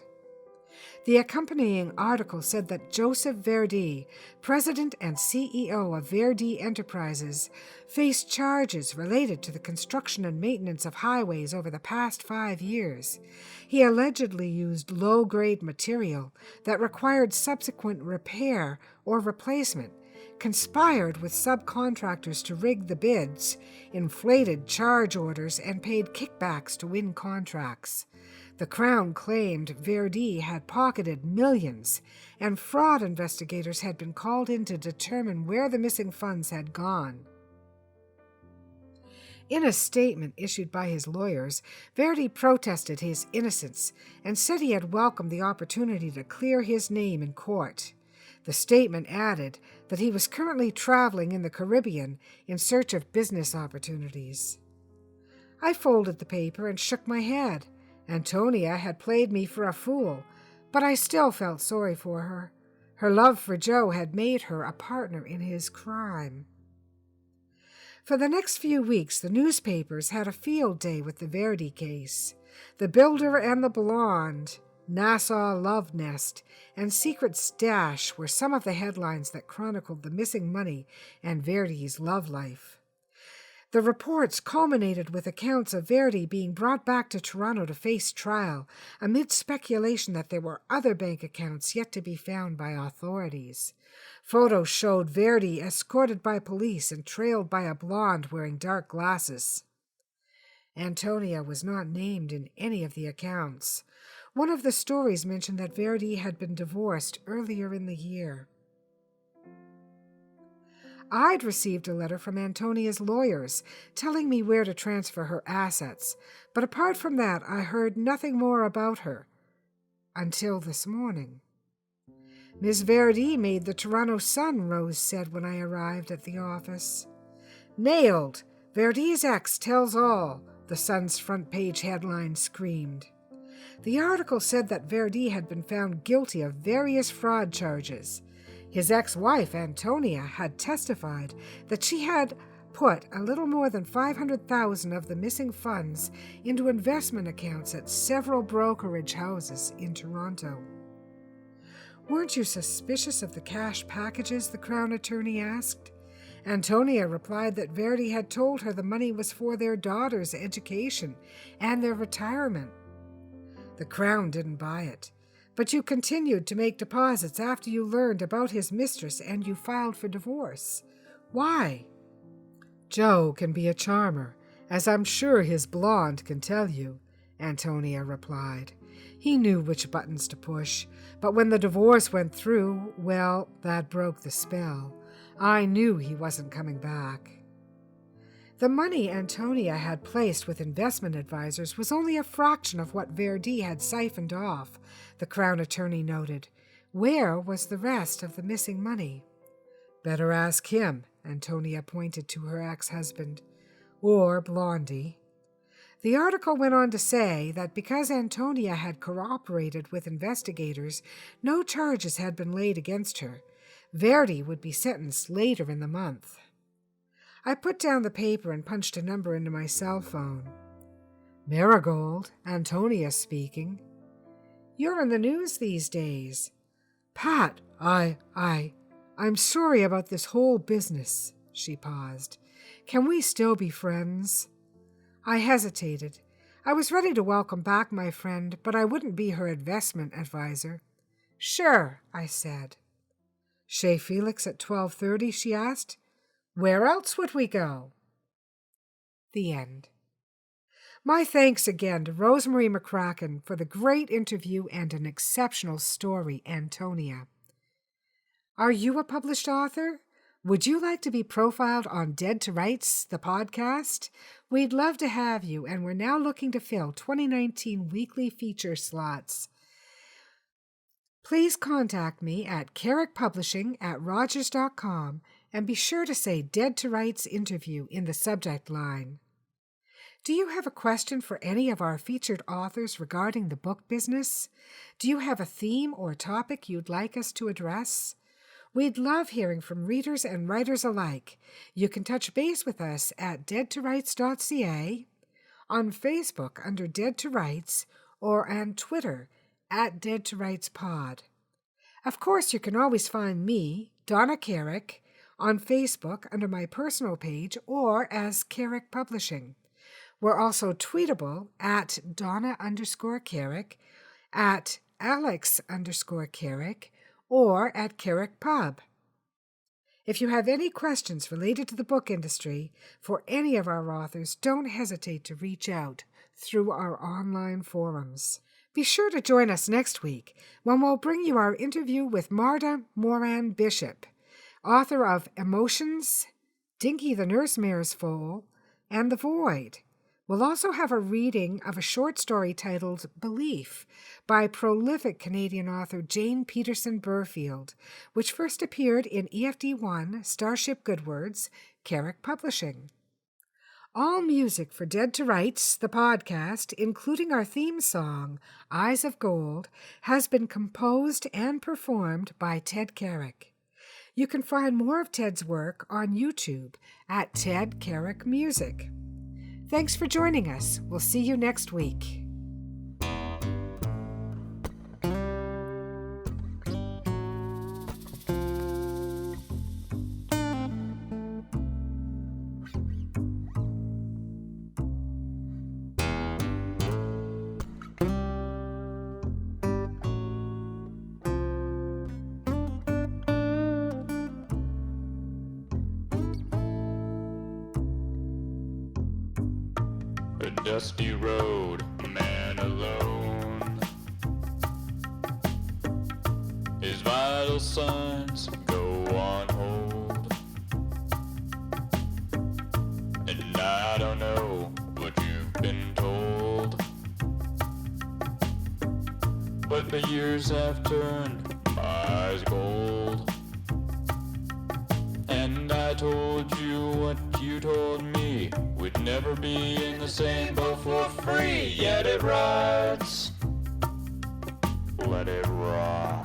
The accompanying article said that Joseph Verdi, president and CEO of Verdi Enterprises, faced charges related to the construction and maintenance of highways over the past 5 years. He allegedly used low-grade material that required subsequent repair or replacement, conspired with subcontractors to rig the bids, inflated charge orders, and paid kickbacks to win contracts. The Crown claimed Verdi had pocketed millions, and fraud investigators had been called in to determine where the missing funds had gone. In a statement issued by his lawyers, Verdi protested his innocence and said he had welcomed the opportunity to clear his name in court. The statement added that he was currently traveling in the Caribbean in search of business opportunities. I folded the paper and shook my head. Antonia had played me for a fool, but I still felt sorry for her. Her love for Joe had made her a partner in his crime. For the next few weeks, the newspapers had a field day with the Verdi case. The Builder and the Blonde, Nassau Love Nest, and Secret Stash were some of the headlines that chronicled the missing money and Verdi's love life. The reports culminated with accounts of Verdi being brought back to Toronto to face trial, amid speculation that there were other bank accounts yet to be found by authorities. Photos showed Verdi escorted by police and trailed by a blonde wearing dark glasses. Antonia was not named in any of the accounts. One of the stories mentioned that Verdi had been divorced earlier in the year. I'd received a letter from Antonia's lawyers telling me where to transfer her assets, but apart from that, I heard nothing more about her until this morning. Miss Verdi made the Toronto Sun, Rose said when I arrived at the office. Nailed! Verdi's ex tells all, the Sun's front page headline screamed. The article said that Verdi had been found guilty of various fraud charges. His ex-wife, Antonia, had testified that she had put a little more than $500,000 of the missing funds into investment accounts at several brokerage houses in Toronto. Weren't you suspicious of the cash packages? The Crown attorney asked. Antonia replied that Verdi had told her the money was for their daughter's education and their retirement. The Crown didn't buy it. But you continued to make deposits after you learned about his mistress and you filed for divorce. Why? Joe can be a charmer, as I'm sure his blonde can tell you, Antonia replied. He knew which buttons to push, but when the divorce went through, well, that broke the spell. I knew he wasn't coming back. The money Antonia had placed with investment advisors was only a fraction of what Verdi had siphoned off, the Crown attorney noted. Where was the rest of the missing money? Better ask him, Antonia pointed to her ex-husband. Or Blondie. The article went on to say that because Antonia had cooperated with investigators, no charges had been laid against her. Verdi would be sentenced later in the month. I put down the paper and punched a number into my cell phone. Marigold, Antonia speaking. You're in the news these days. Pat, I'm sorry about this whole business, she paused. Can we still be friends? I hesitated. I was ready to welcome back my friend, but I wouldn't be her investment advisor. Sure, I said. Chez Felix at 12:30, she asked. Where else would we go? The end. My thanks again to Rosemary McCracken for the great interview and an exceptional story, Antonia. Are you a published author? Would you like to be profiled on Dead to Rights, the podcast? We'd love to have you, and we're now looking to fill 2019 weekly feature slots. Please contact me at carrickpublishing@rogers.com and be sure to say Dead to Rights interview in the subject line. Do you have a question for any of our featured authors regarding the book business? Do you have a theme or topic you'd like us to address? We'd love hearing from readers and writers alike. You can touch base with us at deadtorights.ca, on Facebook under Dead to Rights, or on Twitter at Dead to Rights Pod. Of course, you can always find me, Donna Carrick, on Facebook under my personal page or as Carrick Publishing. We're also tweetable at Donna_Carrick, at Alex_Carrick, or at Carrick Pub. If you have any questions related to the book industry for any of our authors, don't hesitate to reach out through our online forums. Be sure to join us next week when we'll bring you our interview with Marta Moran Bishop, author of Emotions, Dinky the Nursemare's Foal, and The Void. We'll also have a reading of a short story titled Belief by prolific Canadian author Jane Peterson Burfield, which first appeared in EFD1 Starship Goodwords, Carrick Publishing. All music for Dead to Rights, the podcast, including our theme song, Eyes of Gold, has been composed and performed by Ted Carrick. You can find more of Ted's work on YouTube at Ted Carrick Music. Thanks for joining us. We'll see you next week. A dusty road, a man alone. His vital signs go on hold. And I don't know what you've been told, but the years have turned my eyes gold. And I told you what you told me, we'd never be in the same boat for free. Yet it rides, let it rock.